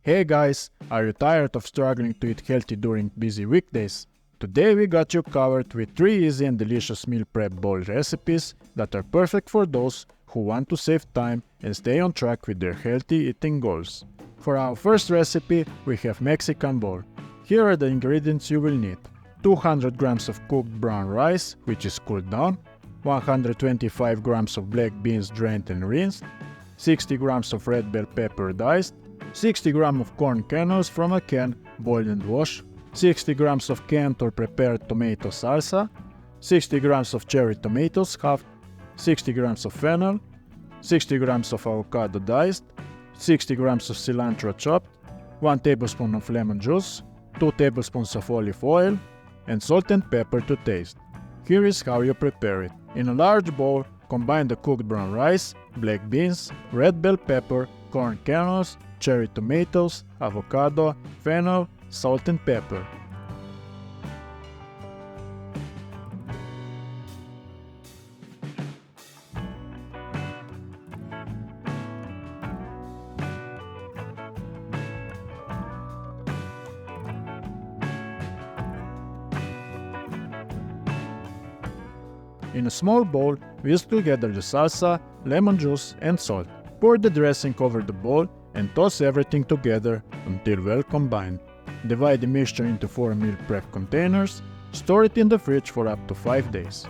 Hey guys, are you tired of struggling to eat healthy during busy weekdays? Today we got you covered with 3 easy and delicious meal prep bowl recipes that are perfect for those who want to save time and stay on track with their healthy eating goals. For our first recipe, we have Mexican bowl. Here are the ingredients you will need. 200 grams of cooked brown rice, which is cooled down, 125 grams of black beans drained and rinsed, 60 grams of red bell pepper diced, 60 grams of corn kernels from a can, boiled and washed, 60 grams of canned or prepared tomato salsa, 60 grams of cherry tomatoes halved, 60 grams of fennel, 60 grams of avocado diced, 60 grams of cilantro chopped, 1 tablespoon of lemon juice, 2 tablespoons of olive oil, and salt and pepper to taste. Here is how you prepare it. In a large bowl, combine the cooked brown rice, black beans, red bell pepper, corn kernels, cherry tomatoes, avocado, fennel, salt and pepper. In a small bowl, whisk together the salsa, lemon juice and salt. Pour the dressing over the bowl and toss everything together until well combined. Divide the mixture into 4 meal prep containers. Store it in the fridge for up to 5 days.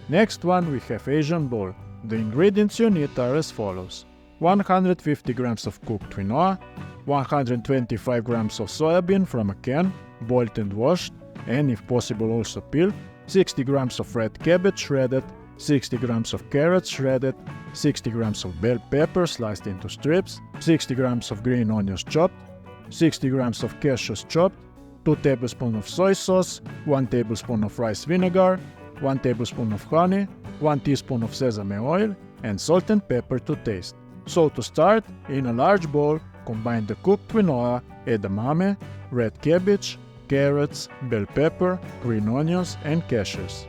Next one, we have Asian bowl. The ingredients you need are as follows: 150 grams of cooked quinoa, 125 grams of soybean from a can, boiled and washed, and if possible also peeled, 60 grams of red cabbage shredded, 60 grams of carrots shredded, 60 grams of bell pepper sliced into strips, 60 grams of green onions chopped, 60 grams of cashews chopped, 2 tablespoons of soy sauce, 1 tablespoon of rice vinegar, 1 tablespoon of honey, 1 teaspoon of sesame oil, and salt and pepper to taste. So to start, in a large bowl, combine the cooked quinoa, edamame, red cabbage, carrots, bell pepper, green onions, and cashews.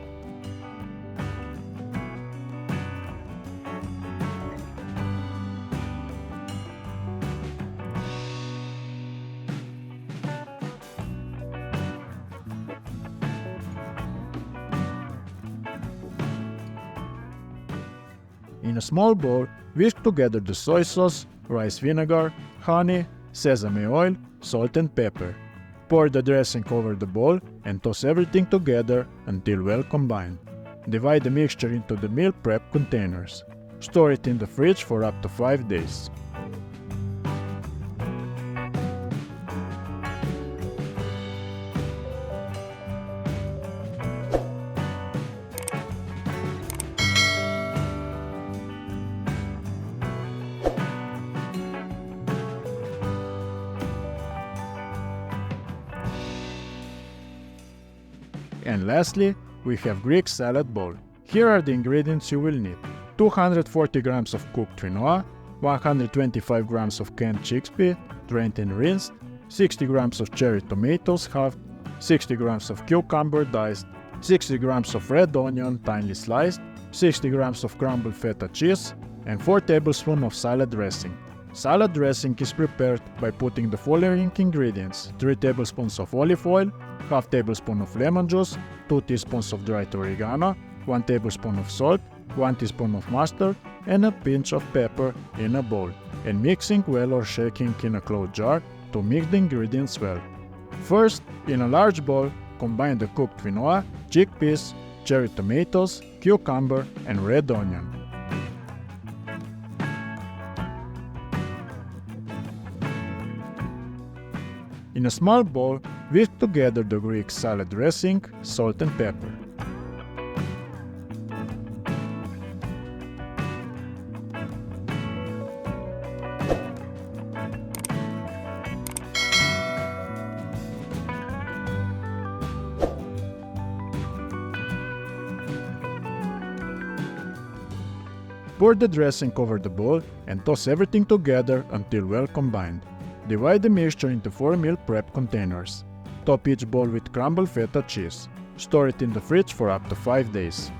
In a small bowl, whisk together the soy sauce, rice vinegar, honey, sesame oil, salt and pepper. Pour the dressing over the bowl and toss everything together until well combined. Divide the mixture into the meal prep containers. Store it in the fridge for up to 5 days. And lastly, we have Greek salad bowl. Here are the ingredients you will need: 240 grams of cooked quinoa, 125 grams of canned chickpea, drained and rinsed, 60 grams of cherry tomatoes halved, 60 grams of cucumber diced, 60 grams of red onion finely sliced, 60 grams of crumbled feta cheese, and 4 tablespoons of salad dressing. Salad dressing is prepared by putting the following ingredients: 3 tablespoons of olive oil, half tablespoon of lemon juice, 2 teaspoons of dried oregano, 1 tablespoon of salt, 1 teaspoon of mustard, and a pinch of pepper in a bowl, and mixing well or shaking in a closed jar to mix the ingredients well. First, in a large bowl, combine the cooked quinoa, chickpeas, cherry tomatoes, cucumber, and red onion. In a small bowl, whisk together the Greek salad dressing, salt and pepper. Pour the dressing over the bowl and toss everything together until well combined. Divide the mixture into 4 meal prep containers. Top each bowl with crumbled feta cheese. Store it in the fridge for up to 5 days.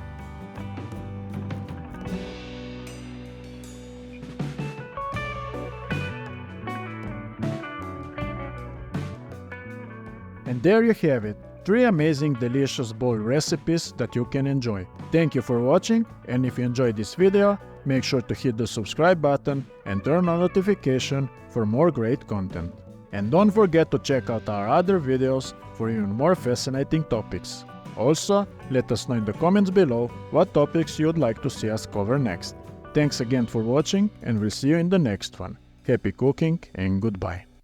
And there you have it, 3 amazing delicious bowl recipes that you can enjoy. Thank you for watching, and if you enjoyed this video, make sure to hit the subscribe button and turn on notification for more great content. And don't forget to check out our other videos for even more fascinating topics. Also, let us know in the comments below what topics you'd like to see us cover next. Thanks again for watching, and we'll see you in the next one. Happy cooking and goodbye.